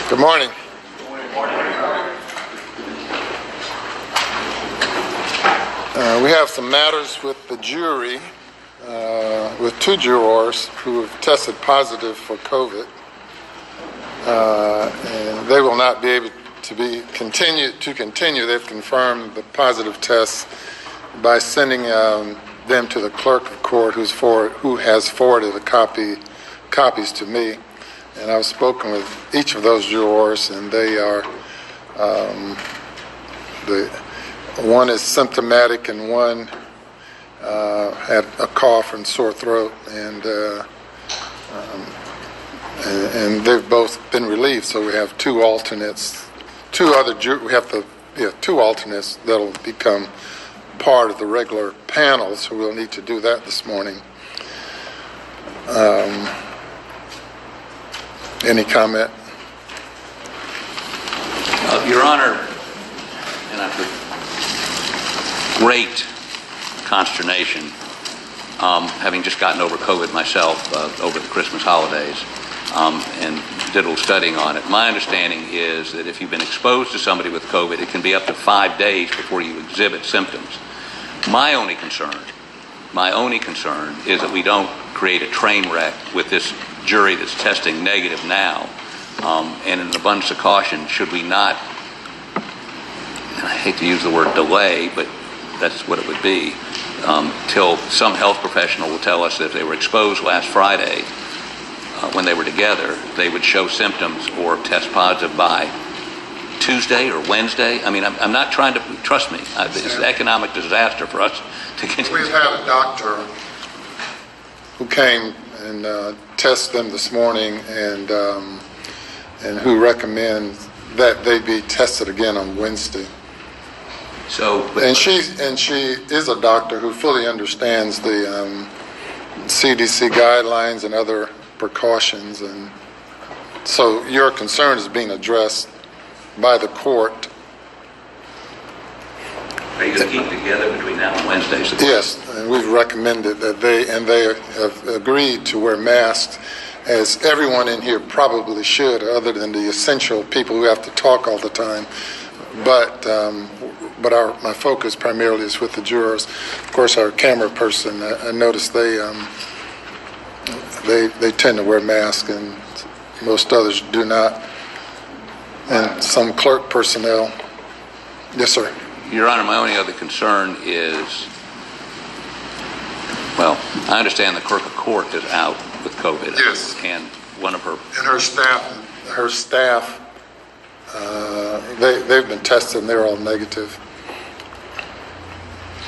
Good morning. We have some matters with the jury, with two jurors who have tested positive for COVID, and they will not be able to continue. They've confirmed the positive test by sending them to the clerk of court, who has forwarded copies to me. And I've spoken with each of those jurors, and they are one is symptomatic, and one had a cough and sore throat, and they've both been relieved. So we have two alternates, two alternates that'll become part of the regular panel. So we'll need to do that this morning. Any comment? Your Honor, and after great consternation, having just gotten over COVID myself over the Christmas holidays, and did a little studying on it, my understanding is that if you've been exposed to somebody with COVID, it can be up to 5 days before you exhibit symptoms. My only concern is that we don't create a train wreck with this jury that's testing negative now, and in an abundance of caution, should we not, and I hate to use the word delay, but that's what it would be, till some health professional will tell us that if they were exposed last Friday when they were together, they would show symptoms or test positive by Tuesday or Wednesday. I mean, I'm not trying to, trust me, it's an economic disaster for us to continue. We've had a doctor who came and tested them this morning, and who recommends that they be tested again on Wednesday. So, and she is a doctor who fully understands the CDC guidelines and other precautions, and so your concern is being addressed by the court. Are you going to keep together between now and Wednesday? Yes, and we've recommended that they have agreed to wear masks, as everyone in here probably should, other than the essential people who have to talk all the time. But my focus primarily is with the jurors. Of course, our camera person, I noticed they tend to wear masks, and most others do not, and some clerk personnel. Yes, sir. Your Honor, my only other concern is, well, I understand the clerk of court is out with COVID. Yes. And one of her... And her staff, they've been tested, and they're all negative.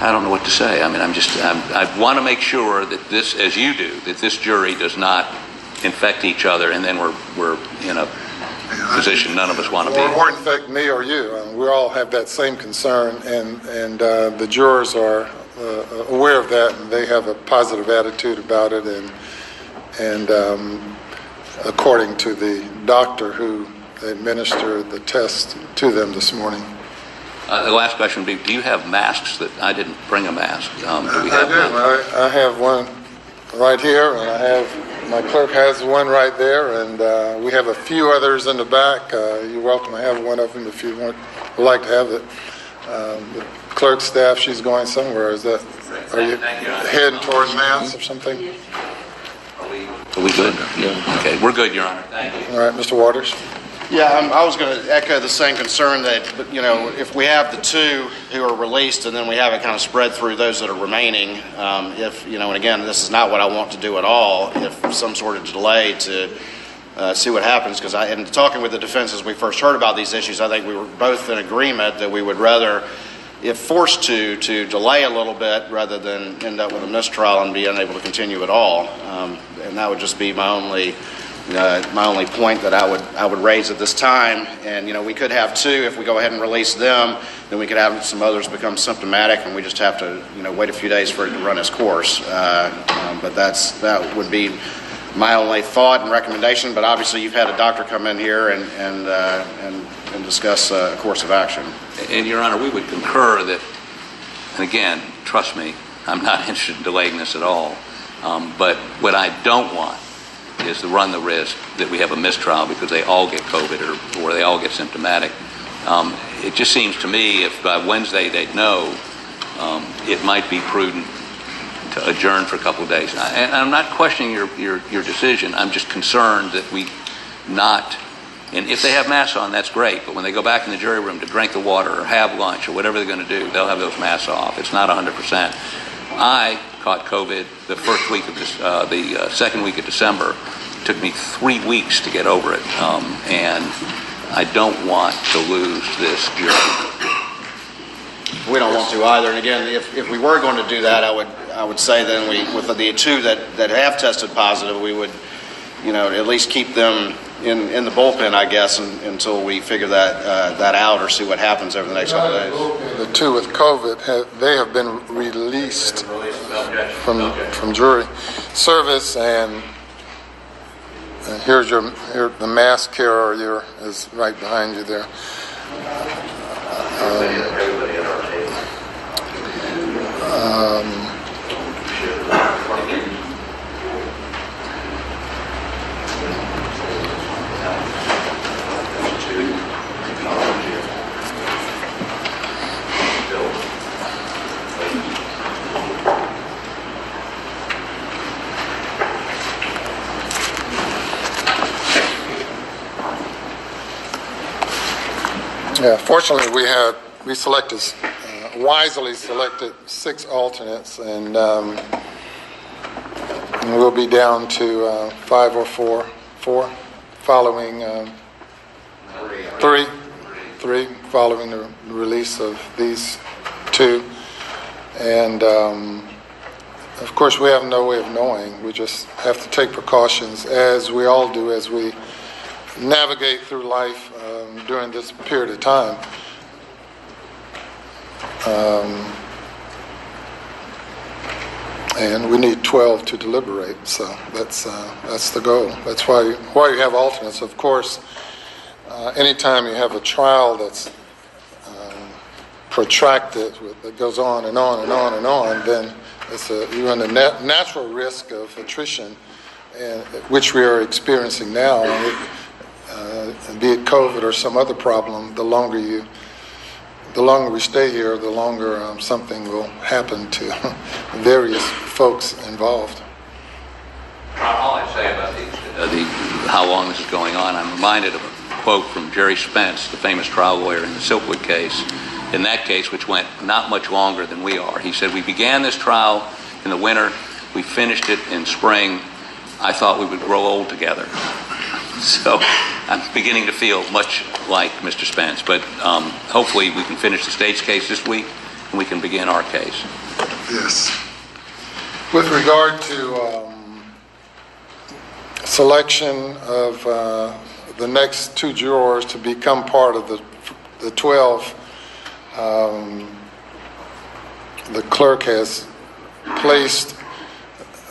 I don't know what to say. I mean, I want to make sure that this, as you do, that this jury does not infect each other, and then we're in a position none of us want to be. Or infect me or you. We all have that same concern, and the jurors are aware of that, and they have a positive attitude about it, and according to the doctor who administered the test to them this morning. The last question would be, do you have masks? That I didn't bring a mask. Do we have I have one right here, and my clerk has one right there, and we have a few others in the back. You're welcome to have one of them if you would like to have it. The clerk staff, she's going somewhere. Are you heading towards Mass or something? Are we good? Yeah. Okay, we're good, Your Honor. Thank you. All right, Mr. Waters. Yeah, I was going to echo the same concern that, if we have the two who are released and then we have it kind of spread through those that are remaining, and again, this is not what I want to do at all, if some sort of delay to see what happens, because in talking with the defense as we first heard about these issues, I think we were both in agreement that we would rather, if forced to delay a little bit rather than end up with a mistrial and be unable to continue at all. And that would just be my only point that I would raise at this time. And we could have two. If we go ahead and release them, then we could have some others become symptomatic, and we just have to wait a few days for it to run its course. But that would be my only thought and recommendation. But obviously, you've had a doctor come in here and discuss a course of action. And Your Honor, we would concur that, and again, trust me, I'm not interested in delaying this at all. But what I don't want is to run the risk that we have a mistrial because they all get COVID or they all get symptomatic. It just seems to me if by Wednesday they'd know, it might be prudent to adjourn for a couple of days. And I'm not questioning your decision. I'm just concerned that we not, and if they have masks on, that's great, but when they go back in the jury room to drink the water or have lunch or whatever they're going to do, they'll have those masks off. It's not 100%. I caught COVID the first week of this, the second week of December. It took me 3 weeks to get over it, and I don't want to lose this jury. We don't want to either. And again, if we were going to do that, I would say then with the two that have tested positive, we would, at least keep them in the bullpen, I guess, until we figure that out or see what happens over the next couple of days. The two with COVID, they have been released from jury service, and here's the mass carrier is right behind you there. Yeah, fortunately, we selected, wisely selected 6 alternates, and we'll be down to 5 or 4 following 3 following the release of these 2, and of course we have no way of knowing. We just have to take precautions, as we all do, as we navigate through life during this period of time. And we need 12 to deliberate, so that's the goal. That's why you have alternates. Of course, anytime you have a trial that's protracted, that goes on and on and on and on, then you run a natural risk of attrition, and which we are experiencing now. Be it COVID or some other problem, the longer we stay here, the longer something will happen to various folks involved. All I say about how long this is going on, I'm reminded of a quote from Jerry Spence, the famous trial lawyer in the Silkwood case. In that case, which went not much longer than we are, he said, "We began this trial in the winter, we finished it in spring. I thought we would grow old together." So I'm beginning to feel much like Mr. Spence, but hopefully we can finish the state's case this week and we can begin our case. Yes. With regard to selection of the next 2 jurors to become part of the 12, the clerk has placed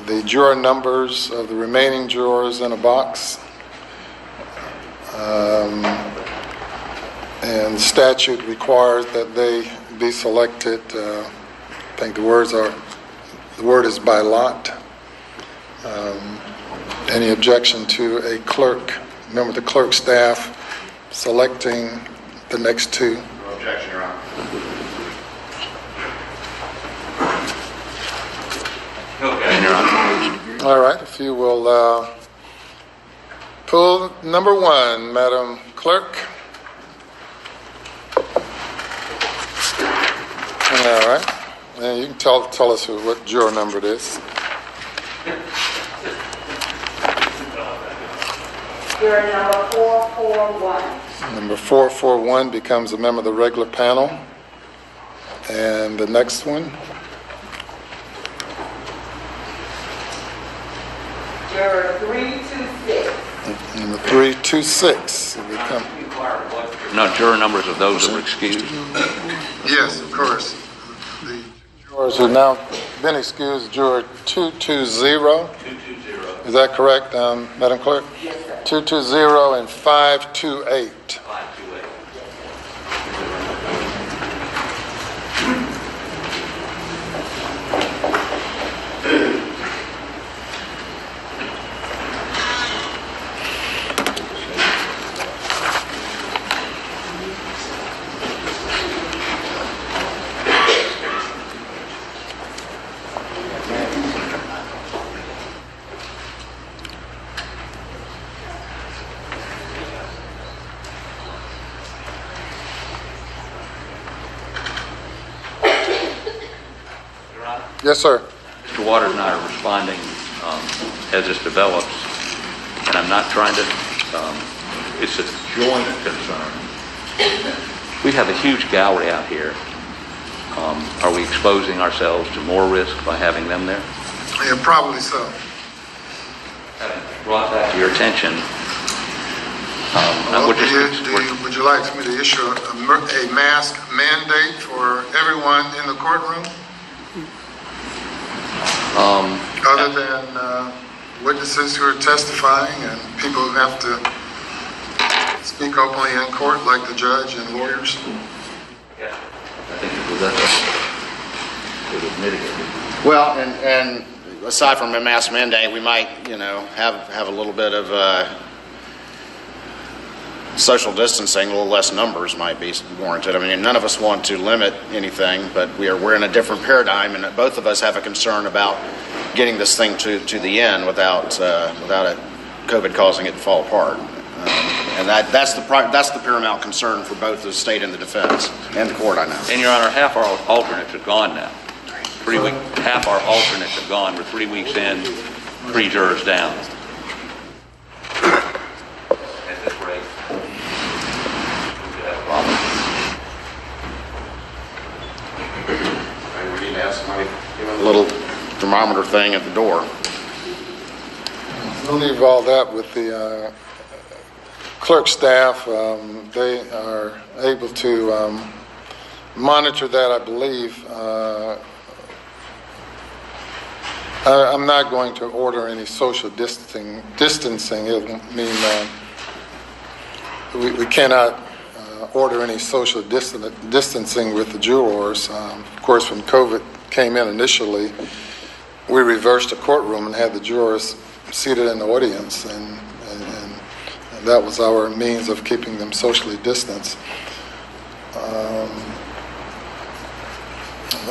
the juror numbers of the remaining jurors in a box. And statute requires that they be selected. I think the word is by lot. Any objection to a clerk, member of the clerk staff, selecting the next 2? No objection, Your Honor. Okay, Your Honor. All right, if you will pull number 1, Madam Clerk. All right, and you can tell us what juror number it is. Juror number 441. Number 441 becomes a member of the regular panel. And the next one? Juror 326. Number 326 will become. No, juror numbers of those that were excused. Yes, of course. The jurors who have now been excused, juror 220. 220. Is that correct, Madam Clerk? Yes, sir. 220 and 528. 528. Yes, sir. Mr. Waters and I are responding as this develops, and I'm not trying to, it's a joint concern. We have a huge gallery out here. Are we exposing ourselves to more risk by having them there? Yeah, probably so. Having brought that to your attention, Well, would you like me to issue a mask mandate for everyone in the courtroom? Other than witnesses who are testifying and people who have to speak openly in court, like the judge and lawyers? Yeah, I think it would mitigate it. Well, and aside from a mask mandate, we might, have a little bit of social distancing. A little less numbers might be warranted. I mean, none of us want to limit anything, but we're in a different paradigm, and both of us have a concern about getting this thing to the end without COVID causing it to fall apart. And that's the paramount concern for both the state and the defense and the court, I know. And, Your Honor, half our alternates are gone now. Half our alternates are gone. We're 3 weeks in, 3 jurors down. At this rate, we could have a problem. We need to have somebody give a little thermometer thing at the door. We'll leave all that with the clerk staff. They are able to monitor that, I believe. I'm not going to order any social distancing. It mean we cannot order any social distancing with the jurors. Of course, when COVID came in initially, we reversed the courtroom and had the jurors seated in the audience, and that was our means of keeping them socially distanced. I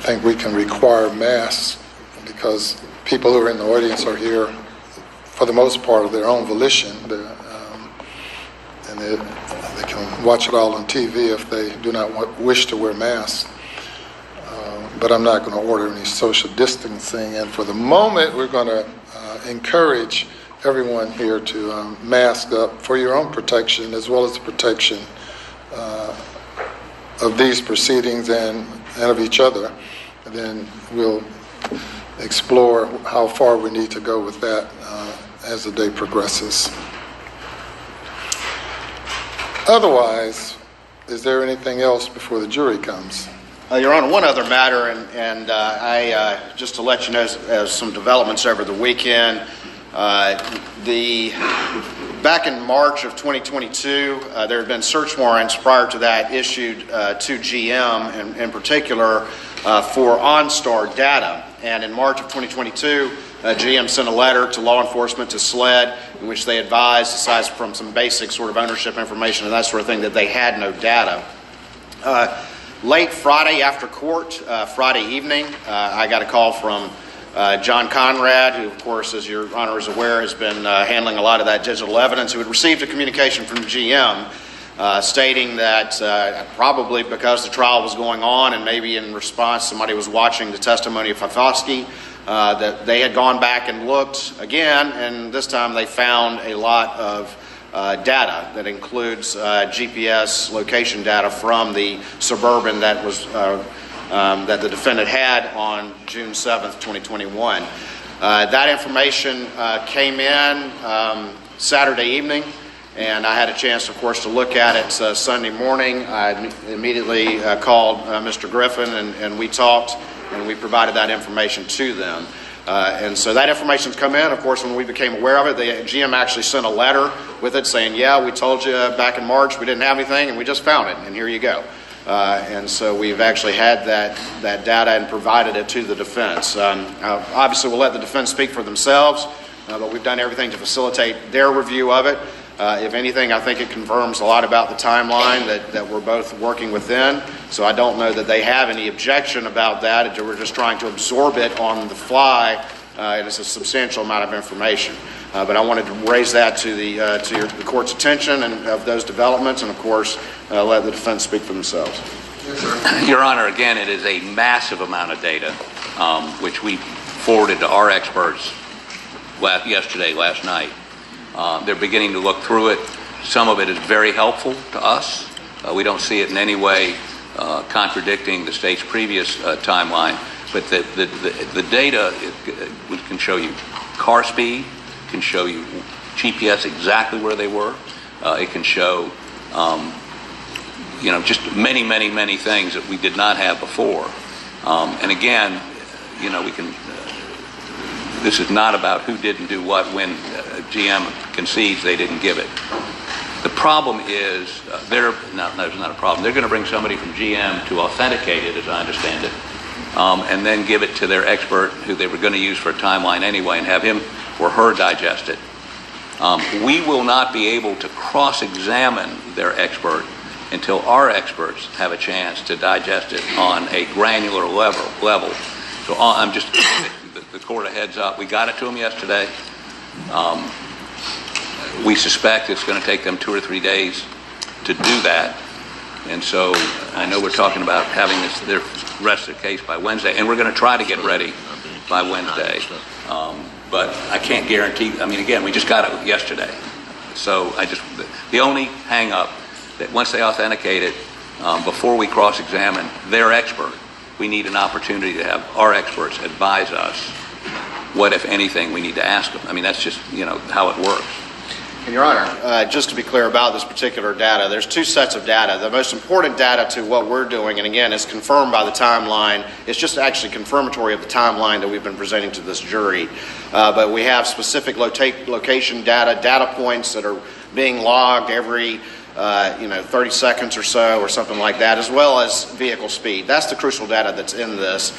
think we can require masks because people who are in the audience are here for the most part of their own volition, and they can watch it all on TV if they do not wish to wear masks. But I'm not going to order any social distancing, and for the moment we're going to encourage everyone here to mask up for your own protection as well as the protection of these proceedings and of each other. And then we'll explore how far we need to go with that as the day progresses. Otherwise, is there anything else before the jury comes? Your Honor, one other matter, and I just to let you know some developments over the weekend. Back in March of 2022, there had been search warrants prior to that issued to GM, and in particular for OnStar data. And in March of 2022, GM sent a letter to law enforcement, to SLED, in which they advised, aside from some basic sort of ownership information and that sort of thing, that they had no data. Late Friday after court, Friday evening, I got a call from John Conrad, who, of course, as Your Honor is aware, has been handling a lot of that digital evidence, who had received a communication from GM stating that probably because the trial was going on and maybe in response somebody was watching the testimony of Fafosky, that they had gone back and looked again, and this time they found a lot of data that includes GPS location data from the Suburban that was that the defendant had on June 7th, 2021. That information came in Saturday evening, and I had a chance, of course, to look at it Sunday morning. I immediately called Mr. Griffin, and we talked, and we provided that information to them. And so that information's come in. Of course, when we became aware of it, the GM actually sent a letter with it saying, yeah, we told you back in March we didn't have anything, and we just found it, and here you go. And so we've actually had that data and provided it to the defense. Obviously, we'll let the defense speak for themselves, but we've done everything to facilitate their review of it. If anything, I think it confirms a lot about the timeline that we're both working within. So I don't know that they have any objection about that. We're just trying to absorb it on the fly. It is a substantial amount of information. But I wanted to raise that to the court's attention and of those developments, and of course, let the defense speak for themselves. Your Honor, again, it is a massive amount of data, which we forwarded to our experts last night. They're beginning to look through it. Some of it is very helpful to us. We don't see it in any way contradicting the state's previous timeline. But the data can show you car speed, can show you GPS exactly where they were. It can show, just many things that we did not have before. And again, we can. This is not about who didn't do what when GM concedes they didn't give it. The problem is, there's not a problem. They're going to bring somebody from GM to authenticate it, as I understand it, and then give it to their expert, who they were going to use for a timeline anyway, and have him or her digest it. We will not be able to cross-examine their expert until our experts have a chance to digest it on a granular level. So I'm just the court a heads up. We got it to them yesterday. We suspect it's going to take them 2 or 3 days to do that. And so I know we're talking about having their rest of the case by Wednesday, and we're going to try to get ready by Wednesday. But I can't guarantee. Again, we just got it yesterday. So the only hang up that once they authenticate it, before we cross-examine their expert, we need an opportunity to have our experts advise us what, if anything, we need to ask them. That's just, how it works. And Your Honor, just to be clear about this particular data, there's 2 sets of data. The most important data to what we're doing, and again, is confirmed by the timeline. It's just actually confirmatory of the timeline that we've been presenting to this jury. But we have specific location data points that are being logged every 30 seconds or so, or something like that, as well as vehicle speed. That's the crucial data that's in this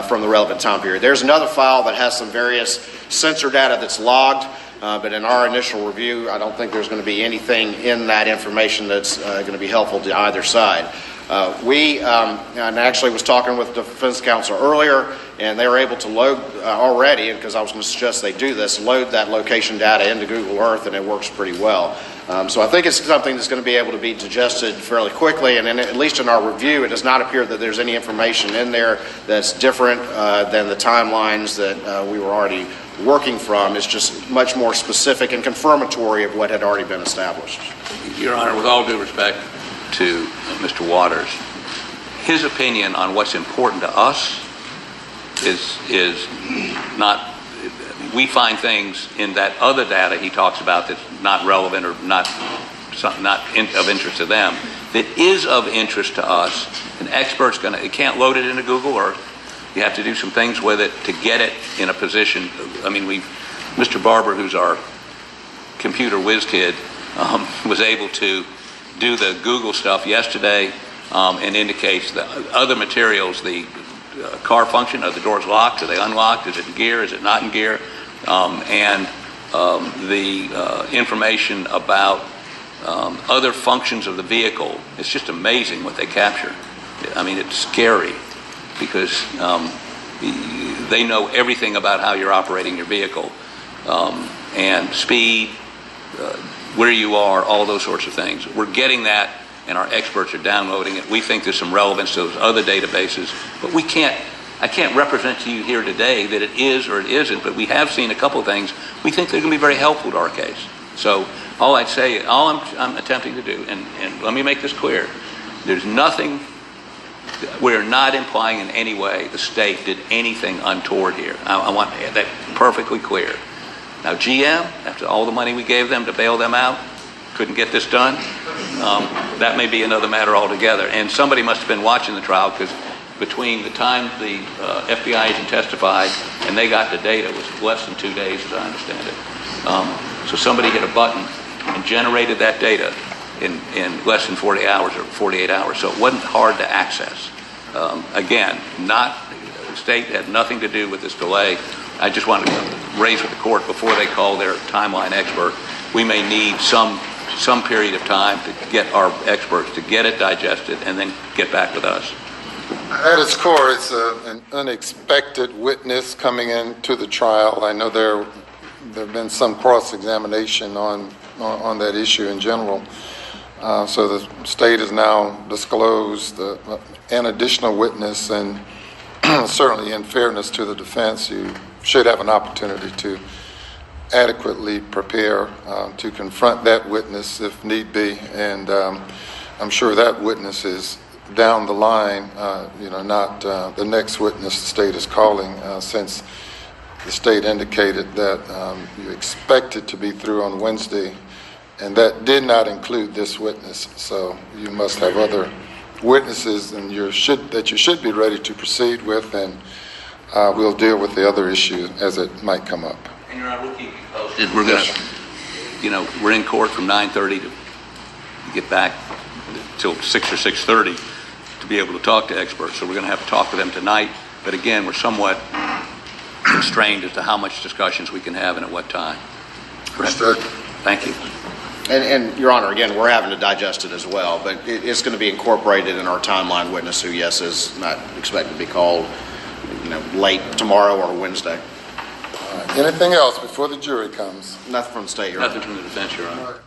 from the relevant time period. There's another file that has some various sensor data that's logged. But in our initial review, I don't think there's going to be anything in that information that's going to be helpful to either side. And actually was talking with the defense counsel earlier, and they were able to load already, because I was going to suggest they do this, load that location data into Google Earth, and it works pretty well. So I think it's something that's going to be able to be digested fairly quickly, and at least in our review, it does not appear that there's any information in there that's different than the timelines that we were already working from. Is just much more specific and confirmatory of what had already been established. Your Honor, with all due respect to Mr. Waters, his opinion on what's important to us is not. We find things in that other data he talks about that's not relevant or not of interest to them. That is of interest to us. An expert's can't load it into Google Earth. You have to do some things with it to get it in a position. Mr. Barber, who's our computer whiz kid, was able to do the Google stuff yesterday and indicates the other materials, the car function, are the doors locked, are they unlocked, is it in gear, is it not in gear, and the information about other functions of the vehicle. It's just amazing what they capture. It's scary, because they know everything about how you're operating your vehicle, and speed, where you are, all those sorts of things. We're getting that, and our experts are downloading it. We think there's some relevance to those other databases, but I can't represent to you here today that it is or it isn't, but we have seen a couple of things we think they're going to be very helpful to our case. So all I'm attempting to do, and let me make this clear, there's nothing. We're not implying in any way the state did anything untoward here. I want that perfectly clear. Now, GM, after all the money we gave them to bail them out, couldn't get this done. That may be another matter altogether. And somebody must have been watching the trial, because between the time the FBI agent testified and they got the data, it was less than 2 days, as I understand it. So somebody hit a button and generated that data in less than 40 hours or 48 hours. So it wasn't hard to access. Again, the state had nothing to do with this delay. I just wanted to raise with the court before they call their timeline expert. We may need some some period of time to get our experts to get it digested and then get back with us. At its core, it's an unexpected witness coming into the trial. I know there have been some cross-examination on that issue in general. So the state has now disclosed an additional witness, and certainly in fairness to the defense, you should have an opportunity to adequately prepare to confront that witness if need be. And I'm sure that witness is down the line, not the next witness the state is calling, since the state indicated that you expected to be through on Wednesday, and that did not include this witness. So you must have other witnesses and you should be ready to proceed with, and we'll deal with the other issue as it might come up. And Your Honor, we'll keep you posted. We're going to, we're in court from 9:30 to get back till 6 or 6:30 to be able to talk to experts. So we're going to have to talk with them tonight. But again, we're somewhat constrained as to how much discussions we can have and at what time. Understood. Thank you. And Your Honor, again, we're having to digest it as well, but it's going to be incorporated in our timeline witness who, yes, is not expected to be called, late tomorrow or Wednesday. Anything else before the jury comes? Nothing from the state, Your Honor. Nothing from the defense, Your Honor.